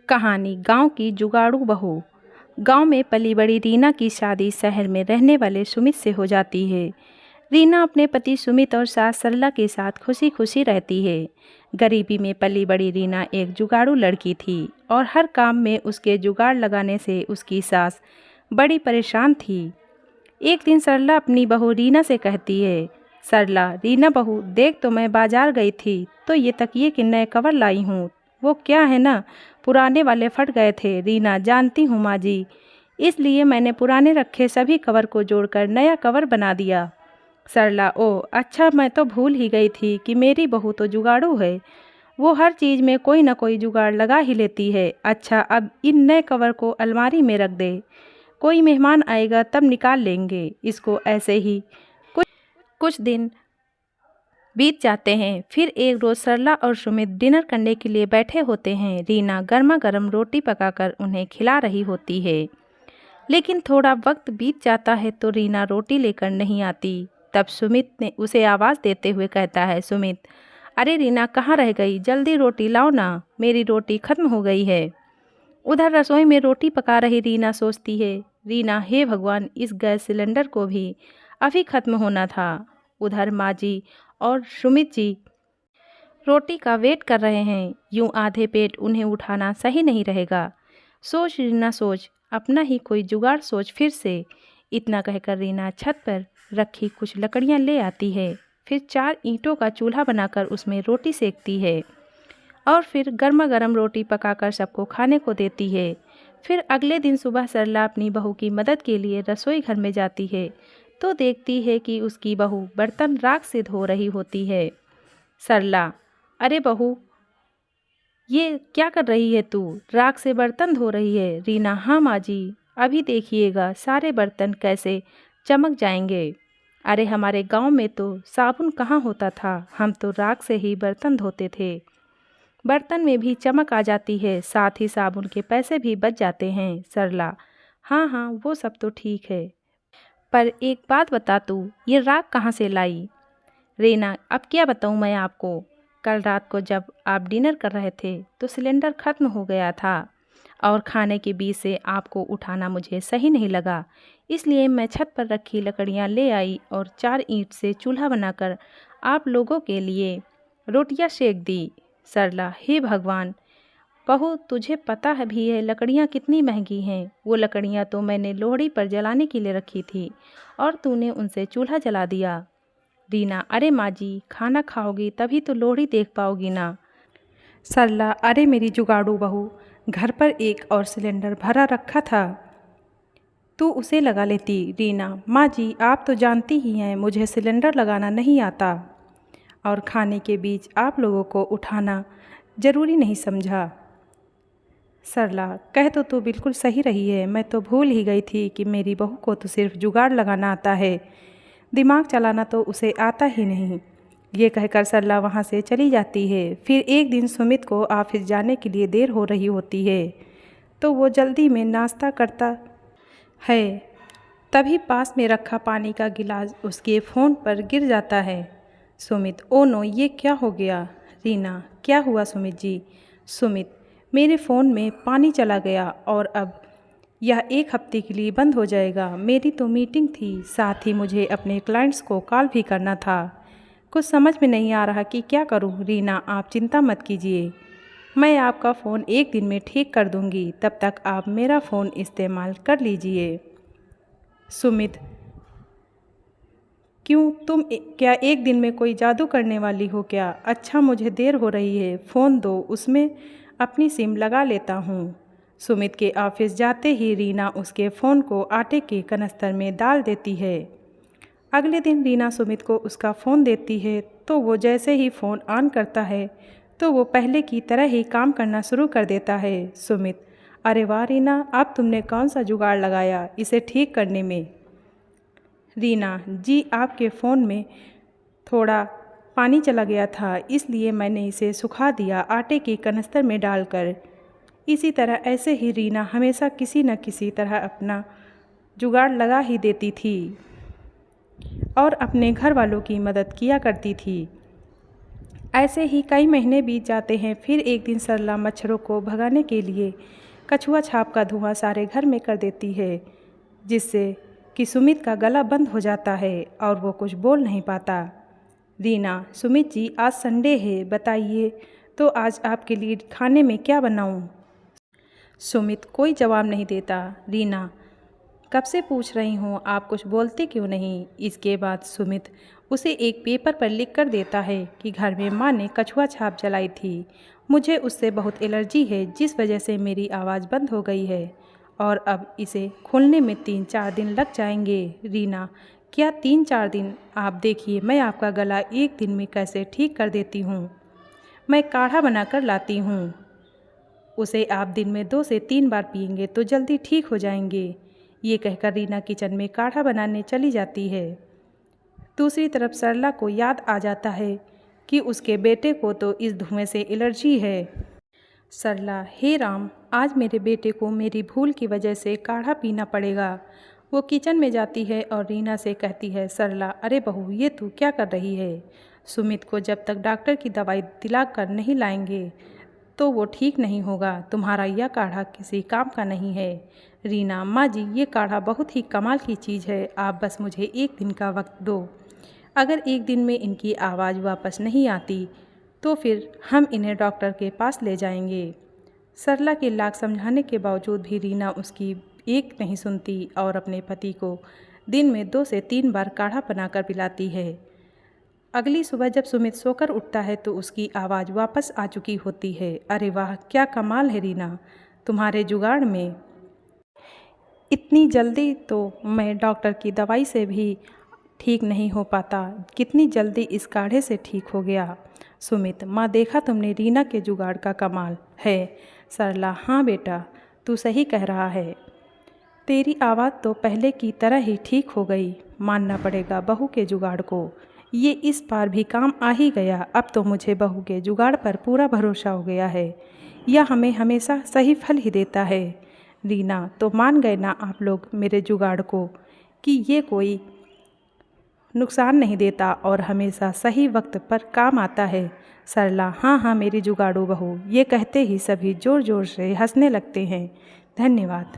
कहानी गांव की जुगाड़ू बहू। गांव में पली बड़ी रीना की शादी शहर में रहने वाले सुमित से हो जाती है। रीना अपने पति सुमित और सास सरला के साथ खुशी खुशी रहती है। गरीबी में पली बड़ी रीना एक जुगाड़ू लड़की थी और हर काम में उसके जुगाड़ लगाने से उसकी सास बड़ी परेशान थी। एक दिन सरला अपनी बहू रीना से कहती है, सरला, रीना बहू देख, तो मैं बाजार गई थी तो ये तकिए के नए कवर लाई हूँ। वो क्या है ना, पुराने वाले फट गए थे। रीना, जानती हूँ माँ जी, इसलिए मैंने पुराने रखे सभी कवर को जोड़कर नया कवर बना दिया। सरला, ओ अच्छा, मैं तो भूल ही गई थी कि मेरी बहू तो जुगाड़ू है। वो हर चीज़ में कोई ना कोई जुगाड़ लगा ही लेती है। अच्छा, अब इन नए कवर को अलमारी में रख दे, कोई मेहमान आएगा तब निकाल लेंगे इसको। ऐसे ही कुछ दिन बीत जाते हैं। फिर एक रोज़ सरला और सुमित डिनर करने के लिए बैठे होते हैं। रीना गर्मा गर्म रोटी पकाकर उन्हें खिला रही होती है, लेकिन थोड़ा वक्त बीत जाता है तो रीना रोटी लेकर नहीं आती। तब सुमित ने उसे आवाज़ देते हुए कहता है, सुमित, अरे रीना कहाँ रह गई, जल्दी रोटी लाओ ना, मेरी रोटी खत्म हो गई है। उधर रसोई में रोटी पका रही रीना सोचती है, रीना, हे भगवान, इस गैस सिलेंडर को भी अभी खत्म होना था। उधर माँ जी और सुमित जी रोटी का वेट कर रहे हैं। यूं आधे पेट उन्हें उठाना सही नहीं रहेगा। सोच रीना सोच, अपना ही कोई जुगाड़ सोच फिर से। इतना कहकर रीना छत पर रखी कुछ लकड़ियां ले आती है। फिर 4 ईंटों का चूल्हा बनाकर उसमें रोटी सेकती है और फिर गर्मा गर्म रोटी पकाकर सबको खाने को देती है। फिर अगले दिन सुबह सरला अपनी बहू की मदद के लिए रसोई घर में जाती है तो देखती है कि उसकी बहू बर्तन राख से धो रही होती है। सरला, अरे बहू, ये क्या कर रही है तू, राख से बर्तन धो रही है। रीना, हाँ माँ जी, अभी देखिएगा सारे बर्तन कैसे चमक जाएंगे। अरे हमारे गांव में तो साबुन कहाँ होता था, हम तो राख से ही बर्तन धोते थे। बर्तन में भी चमक आ जाती है, साथ ही साबुन के पैसे भी बच जाते हैं। सरला, हाँ हाँ, वो सब तो ठीक है, पर एक बात बता, तू ये राख कहाँ से लाई। रीना, अब क्या बताऊँ मैं आपको, कल रात को जब आप डिनर कर रहे थे तो सिलेंडर ख़त्म हो गया था और खाने के बीच से आपको उठाना मुझे सही नहीं लगा, इसलिए मैं छत पर रखी लकड़ियाँ ले आई और 4 ईंट से चूल्हा बनाकर आप लोगों के लिए रोटियां सेक दी। सरला, हे भगवान, बहू तुझे पता है भी है लकड़ियाँ कितनी महंगी हैं। वो लकड़ियाँ तो मैंने लोहड़ी पर जलाने के लिए रखी थी और तूने उनसे चूल्हा जला दिया। रीना, अरे माँ जी, खाना खाओगी तभी तो लोहड़ी देख पाओगी ना। सरला, अरे मेरी जुगाड़ू बहू, घर पर एक और सिलेंडर भरा रखा था, तू उसे लगा लेती। रीना, माँ जी, आप तो जानती ही हैं मुझे सिलेंडर लगाना नहीं आता और खाने के बीच आप लोगों को उठाना ज़रूरी नहीं समझा। सरला, कह तो तू बिल्कुल सही रही है, मैं तो भूल ही गई थी कि मेरी बहू को तो सिर्फ जुगाड़ लगाना आता है, दिमाग चलाना तो उसे आता ही नहीं। ये कहकर सरला वहाँ से चली जाती है। फिर एक दिन सुमित को ऑफिस जाने के लिए देर हो रही होती है तो वो जल्दी में नाश्ता करता है, तभी पास में रखा पानी का गिलास उसके फ़ोन पर गिर जाता है। सुमित, ओ नो, ये क्या हो गया। रीना, क्या हुआ सुमित जी। सुमित, मेरे फ़ोन में पानी चला गया और अब यह 1 हफ्ते के लिए बंद हो जाएगा। मेरी तो मीटिंग थी, साथ ही मुझे अपने क्लाइंट्स को कॉल भी करना था, कुछ समझ में नहीं आ रहा कि क्या करूं। रीना, आप चिंता मत कीजिए, मैं आपका फ़ोन 1 दिन में ठीक कर दूंगी, तब तक आप मेरा फ़ोन इस्तेमाल कर लीजिए। सुमित, क्यों, तुम क्या 1 दिन में कोई जादू करने वाली हो क्या। अच्छा, मुझे देर हो रही है, फ़ोन दो, उसमें अपनी सिम लगा लेता हूँ। सुमित के ऑफिस जाते ही रीना उसके फ़ोन को आटे के कनस्तर में डाल देती है। अगले दिन रीना सुमित को उसका फ़ोन देती है तो वो जैसे ही फ़ोन ऑन करता है तो वो पहले की तरह ही काम करना शुरू कर देता है। सुमित, अरे वाह रीना, अब तुमने कौन सा जुगाड़ लगाया इसे ठीक करने में। रीना, जी, आपके फ़ोन में थोड़ा पानी चला गया था, इसलिए मैंने इसे सुखा दिया आटे के कनस्तर में डालकर। इसी तरह ऐसे ही रीना हमेशा किसी न किसी तरह अपना जुगाड़ लगा ही देती थी और अपने घर वालों की मदद किया करती थी। ऐसे ही कई महीने बीत जाते हैं। फिर एक दिन सरला मच्छरों को भगाने के लिए कछुआ छाप का धुआं सारे घर में कर देती है, जिससे कि सुमित का गला बंद हो जाता है और वो कुछ बोल नहीं पाता। रीना, सुमित जी आज संडे है, बताइए तो आज आपके लिए खाने में क्या बनाऊं? सुमित कोई जवाब नहीं देता। रीना, कब से पूछ रही हूँ, आप कुछ बोलते क्यों नहीं? इसके बाद सुमित उसे एक पेपर पर लिख कर देता है कि घर में माँ ने कछुआ छाप जलाई थी। मुझे उससे बहुत एलर्जी है, जिस वजह से मेरी आवाज़ बंद हो गई है और अब इसे खोलने में 3-4 दिन लग जाएंगे। रीना, क्या 3-4 दिन? आप देखिए मैं आपका गला एक दिन में कैसे ठीक कर देती हूँ। मैं काढ़ा बनाकर लाती हूँ, उसे आप दिन में 2 से 3 बार पिएंगे तो जल्दी ठीक हो जाएंगे। ये कहकर रीना किचन में काढ़ा बनाने चली जाती है। दूसरी तरफ सरला को याद आ जाता है कि उसके बेटे को तो इस धुएं से एलर्जी है। सरला, हे राम, आज मेरे बेटे को मेरी भूल की वजह से काढ़ा पीना पड़ेगा। वो किचन में जाती है और रीना से कहती है, सरला, अरे बहू, ये तू क्या कर रही है? सुमित को जब तक डॉक्टर की दवाई दिला कर नहीं लाएंगे तो वो ठीक नहीं होगा। तुम्हारा यह काढ़ा किसी काम का नहीं है। रीना, माँ जी, ये काढ़ा बहुत ही कमाल की चीज़ है, आप बस मुझे एक दिन का वक्त दो। अगर एक दिन में इनकी आवाज़ वापस नहीं आती तो फिर हम इन्हें डॉक्टर के पास ले जाएंगे। सरला के लाख समझाने के बावजूद भी रीना उसकी एक नहीं सुनती और अपने पति को दिन में 2 से 3 बार काढ़ा बनाकर पिलाती है। अगली सुबह जब सुमित सोकर उठता है तो उसकी आवाज़ वापस आ चुकी होती है। अरे वाह, क्या कमाल है रीना तुम्हारे जुगाड़ में। इतनी जल्दी तो मैं डॉक्टर की दवाई से भी ठीक नहीं हो पाता, कितनी जल्दी इस काढ़े से ठीक हो गया। सुमित, माँ, देखा तुमने रीना के जुगाड़ का कमाल है। सरला, हाँ बेटा, तू सही कह रहा है। तेरी आवाज़ तो पहले की तरह ही ठीक हो गई। मानना पड़ेगा बहू के जुगाड़ को, ये इस बार भी काम आ ही गया। अब तो मुझे बहू के जुगाड़ पर पूरा भरोसा हो गया है, यह हमें हमेशा सही फल ही देता है। रीना, तो मान गए ना आप लोग मेरे जुगाड़ को कि ये कोई नुकसान नहीं देता और हमेशा सही वक्त पर काम आता है। सरला, हाँ हाँ मेरी जुगाड़ू बहू। ये कहते ही सभी ज़ोर ज़ोर से हंसने लगते हैं। धन्यवाद।